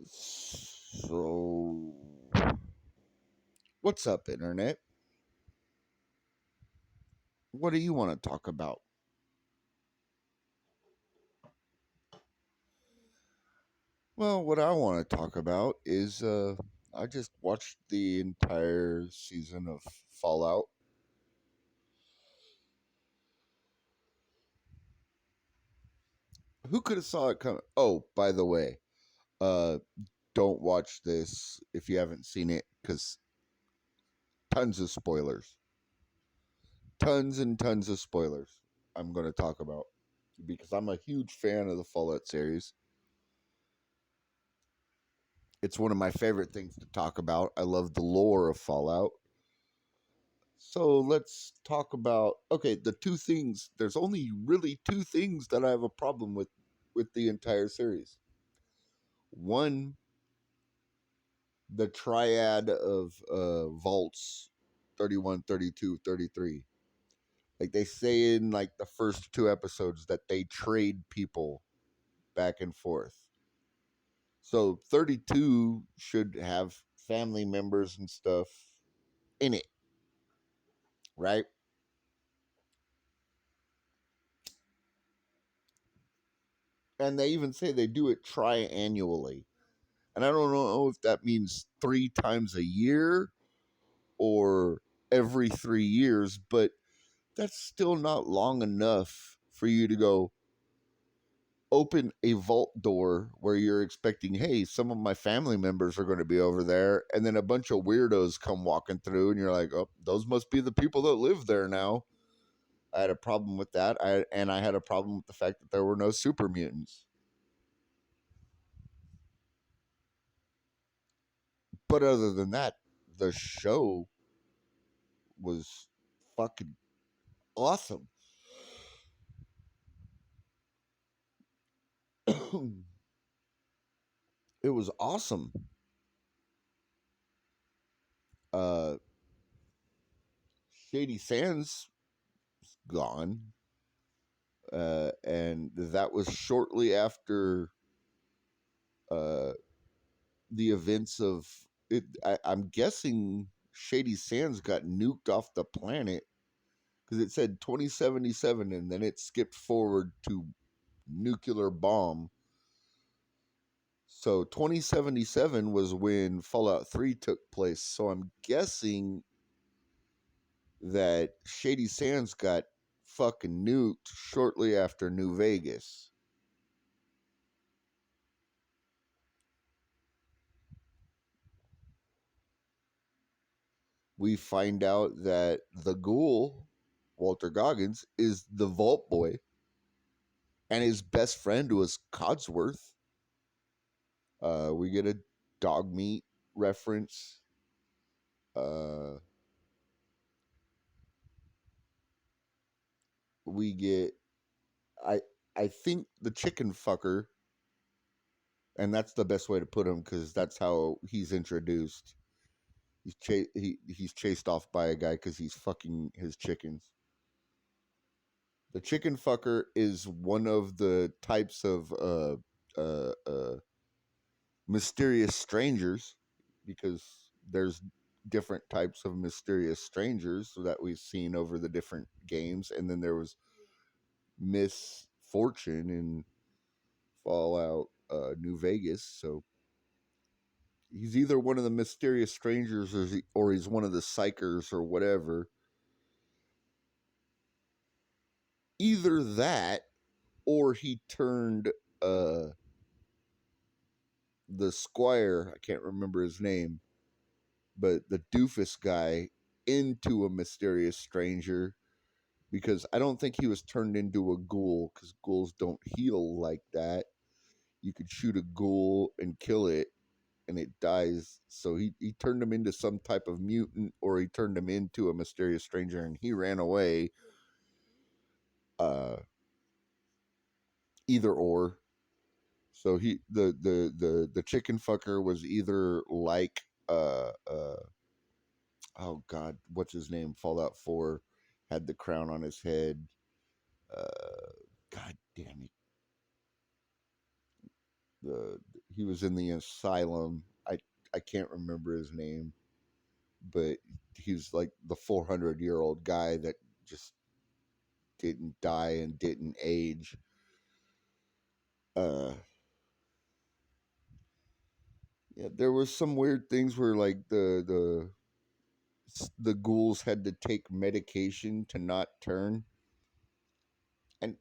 So, what's up, Internet? What do you want to talk about? Well, what I want to talk about is I just watched the entire season of Fallout. Who could have saw it coming? Oh, by the way, uh, don't watch this if you haven't seen it because tons of spoilers. Tons and tons of spoilers I'm going to talk about because I'm a huge fan of the Fallout series. It's one of my favorite things to talk about. I love the lore of Fallout. So let's talk about the two things. There's only really two things that I have a problem with the entire series. One, the triad of vaults 31, 32, 33. Like they say in like the first two episodes that they trade people back and forth. So 32 should have family members and stuff in it, right? And they even say they do it triannually. And I don't know if that means three times a year or every 3 years, but that's still not long enough for you to go open a vault door where you're expecting, hey, some of my family members are going to be over there. And then a bunch of weirdos come walking through, and you're like, oh, those must be the people that live there now. I had a problem with that. I had a problem with the fact that there were no super mutants. But other than that, the show was fucking awesome. It was awesome. Uh, Shady Sands gone, and that was shortly after uh, the events of it. I'm guessing Shady Sands got nuked off the planet because it said 2077, and then it skipped forward to nuclear bomb. So 2077 was when Fallout 3 took place. So I'm guessing that Shady Sands got fucking nuked shortly after New Vegas. We find out that the ghoul, Walter Goggins, is the Vault Boy, and his best friend was Codsworth. We get a dog meat reference. Uh, we get I I think the chicken fucker, and that's the best way to put him because that's how he's introduced. He's chased off by a guy because he's fucking his chickens. The chicken fucker is one of the types of uh, uh, mysterious strangers because there's different types of mysterious strangers that we've seen over the different games, and then there was Miss Fortune in Fallout New Vegas. So he's either one of the mysterious strangers or he's one of the psychers or whatever. Either that or he turned uh the squire, I can't remember his name, but the doofus guy into a mysterious stranger because I don't think he was turned into a ghoul because ghouls don't heal like that. You could shoot a ghoul and kill it and it dies. So he turned him into some type of mutant or he turned him into a mysterious stranger and he ran away. Uh, Either or. So the chicken fucker was either like oh god, what's his name? Fallout 4 had the crown on his head. God damn it. the he was in the asylum. I can't remember his name, but he's like the 400-year-old guy that just didn't die and didn't age. Uh, yeah, there was some weird things where like the ghouls had to take medication to not turn, and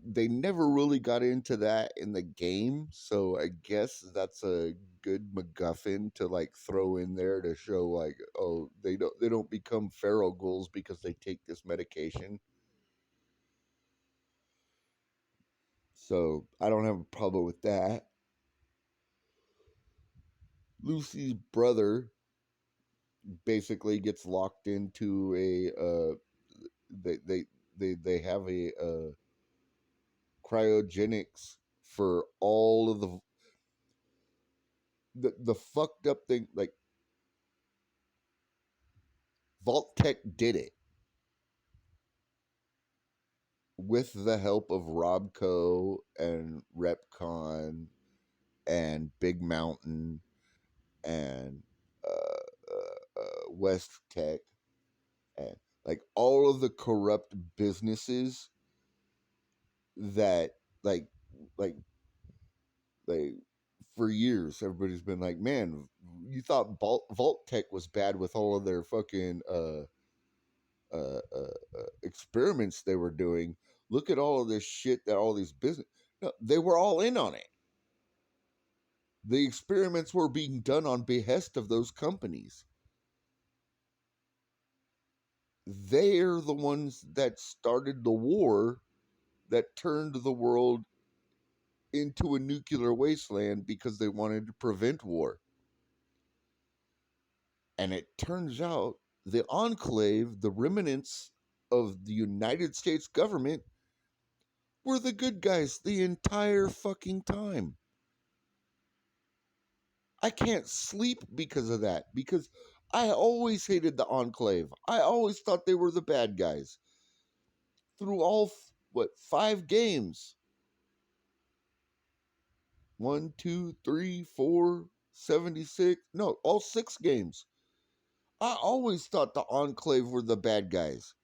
they never really got into that in the game. So I guess that's a good MacGuffin to like throw in there to show like, oh, they don't become feral ghouls because they take this medication. So I don't have a problem with that. Lucy's brother basically gets locked into a they they they have a cryogenics for all of the fucked up thing. Like Vault Tech did it with the help of Robco and Repcon and Big Mountain and West Tech and like all of the corrupt businesses that like like like for years everybody's been like, man, you thought Vault Tech was bad with all of their fucking experiments they were doing. Look at all of this shit that all these business. No, they were all in on it. The experiments were being done on behest of those companies. They're the ones that started the war that turned the world into a nuclear wasteland because they wanted to prevent war. And it turns out the Enclave, the remnants of the United States government, were the good guys the entire fucking time. I can't sleep because of that, because I always hated the Enclave. I always thought they were the bad guys. Through all, what, 5 games? One, two, three, four, 76. No, all 6 games. I always thought the Enclave were the bad guys.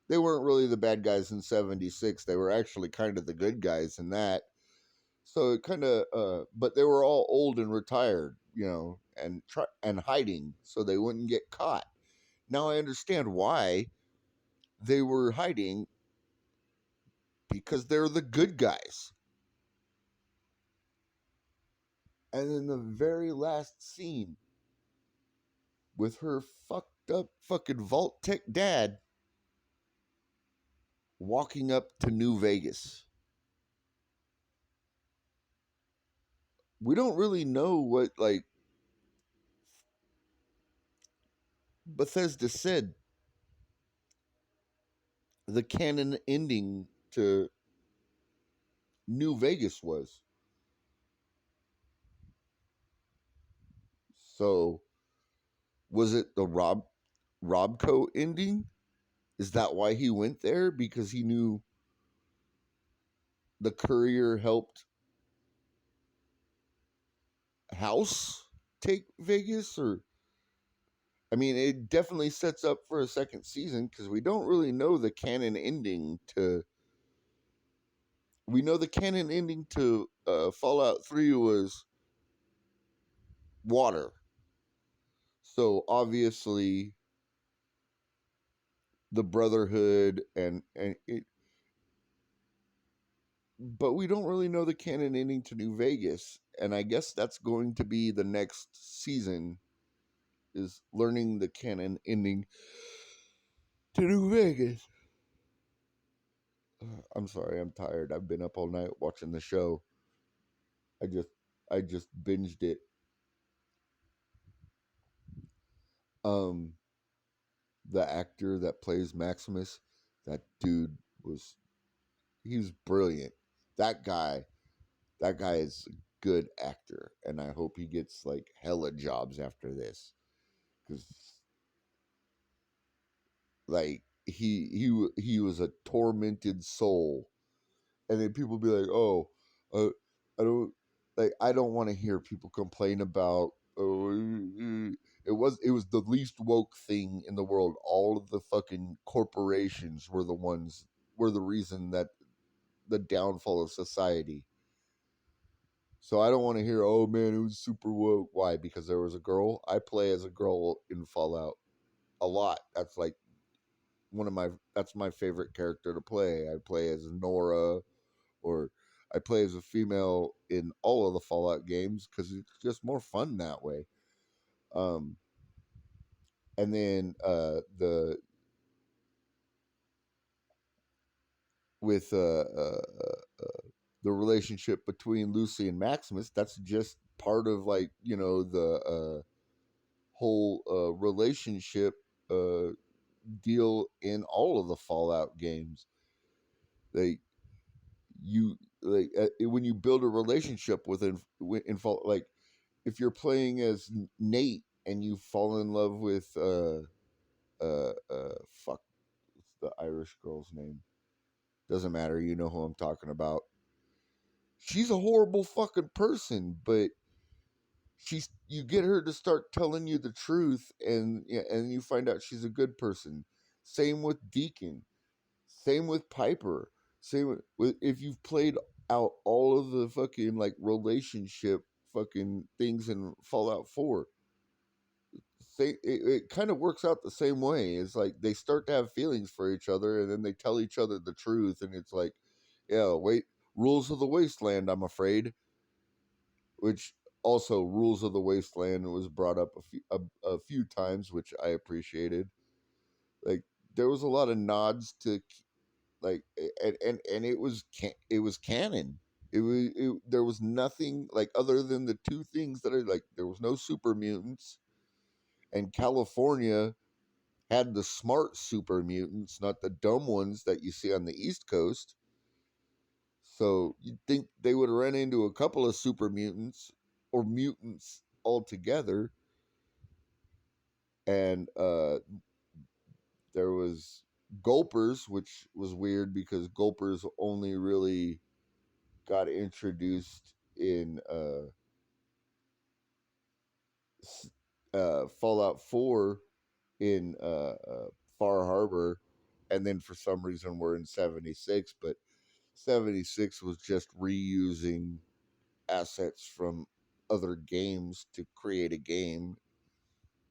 They weren't really the bad guys in 76. They were actually kind of the good guys in that. So it kind of, but they were all old and retired, and hiding so they wouldn't get caught. Now I understand why they were hiding, because they're the good guys. And in the very last scene, with her fucked up fucking Vault Tech dad walking up to New Vegas, we don't really know what, like, Bethesda said the canon ending to New Vegas was. So was it the Robco ending? Is that why he went there? Because he knew the courier helped House take Vegas? Or, I mean, it definitely sets up for a second season because we don't really know the canon ending to. We know the canon ending to Fallout 3 was water. So obviously, the Brotherhood and it, but we don't really know the canon ending to New Vegas, and I guess that's going to be the next season, is learning the canon ending to New Vegas. I'm sorry, I'm tired. I've been up all night watching the show. I just I just binged it. Um, the actor that plays Maximus, that dude was he was brilliant. That guy, that guy is a good actor, and I hope he gets like hella jobs after this, because like he was a tormented soul, and then people be like, oh, I don't. like I don't want to hear people complain about, oh, it was the least woke thing in the world. All of the fucking corporations were the reason that the downfall of society. So I don't want to hear, oh man, it was super woke. Why? Because there was a girl. I play as a girl in Fallout a lot. That's like that's my favorite character to play. I play as Nora, or I play as a female in all of the Fallout games because it's just more fun that way. Um, and then with the relationship between Lucy and Maximus, that's just part of like the whole relationship uh, deal in all of the Fallout games. They you like when you build a relationship in Fallout, like if you're playing as Nate and you fall in love with fuck, what's the Irish girl's name? Doesn't matter. You know who I'm talking about. She's a horrible fucking person, but you get her to start telling you the truth, and yeah, and you find out she's a good person. Same with Deacon. Same with Piper. With if you've played out all of the fucking like relationship fucking things in Fallout 4, it kind of works out the same way. It's like they start to have feelings for each other, and then they tell each other the truth, and it's like, yeah, wait, rules of the wasteland. I'm afraid, which also rules of the wasteland was brought up a few times, which I appreciated. Like there was a lot of nods to like and it was canon. There was nothing like other than the two things that are like there was no super mutants, and California had the smart super mutants, not the dumb ones that you see on the East Coast. So you'd think they would run into a couple of super mutants or mutants altogether. And there was Gulpers, which was weird because Gulpers only really got introduced in Fallout 4 in Far Harbor, and then for some reason we're in 76, but 76 was just reusing assets from other games to create a game.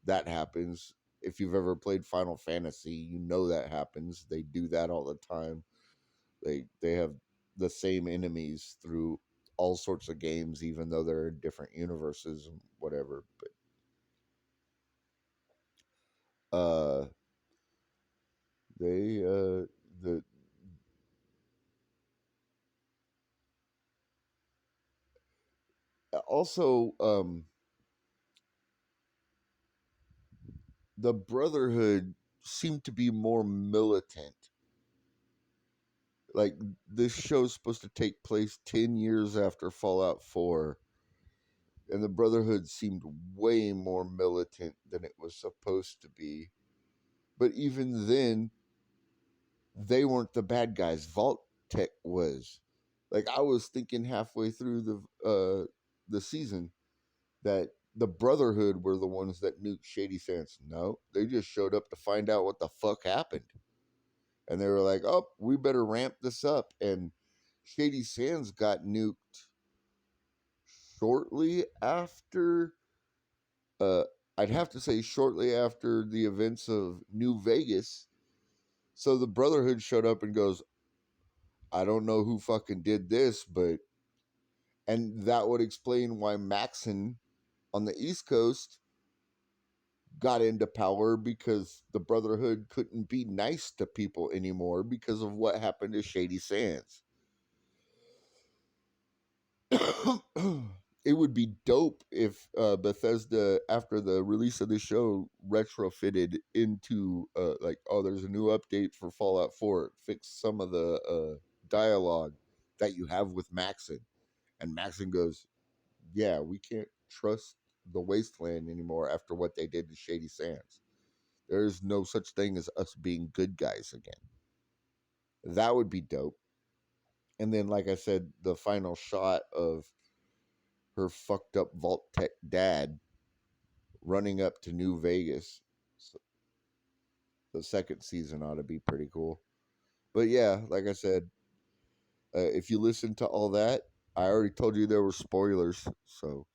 That happens. If you've ever played Final Fantasy, you know that happens. They do that all the time. They have the same enemies through all sorts of games, even though they're in different universes and whatever. But they the also the Brotherhood seemed to be more militant. Like this show's supposed to take place 10 years after Fallout 4, and the Brotherhood seemed way more militant than it was supposed to be. But even then, they weren't the bad guys. Vault Tech was. Like I was thinking halfway through the season that the Brotherhood were the ones that nuked Shady Sands. No, they just showed up to find out what the fuck happened. And they were like, "Oh, we better ramp this up." And Shady Sands got nuked shortly after. Uh, I'd have to say shortly after the events of New Vegas. So the Brotherhood showed up and goes, "I don't know who fucking did this, but," and that would explain why Maxon on the East Coast got into power, because the Brotherhood couldn't be nice to people anymore because of what happened to Shady Sands. It would be dope if Bethesda, after the release of the show, retrofitted into like, oh, there's a new update for Fallout 4. Fix some of the dialogue that you have with Maxon, and Maxon goes, "Yeah, we can't trust the Wasteland anymore after what they did to Shady Sands. There's no such thing as us being good guys again." That would be dope. And then, like I said, the final shot of her fucked up Vault Tech dad running up to New Vegas. So the second season ought to be pretty cool. But yeah, like I said, if you listen to all that, I already told you there were spoilers. So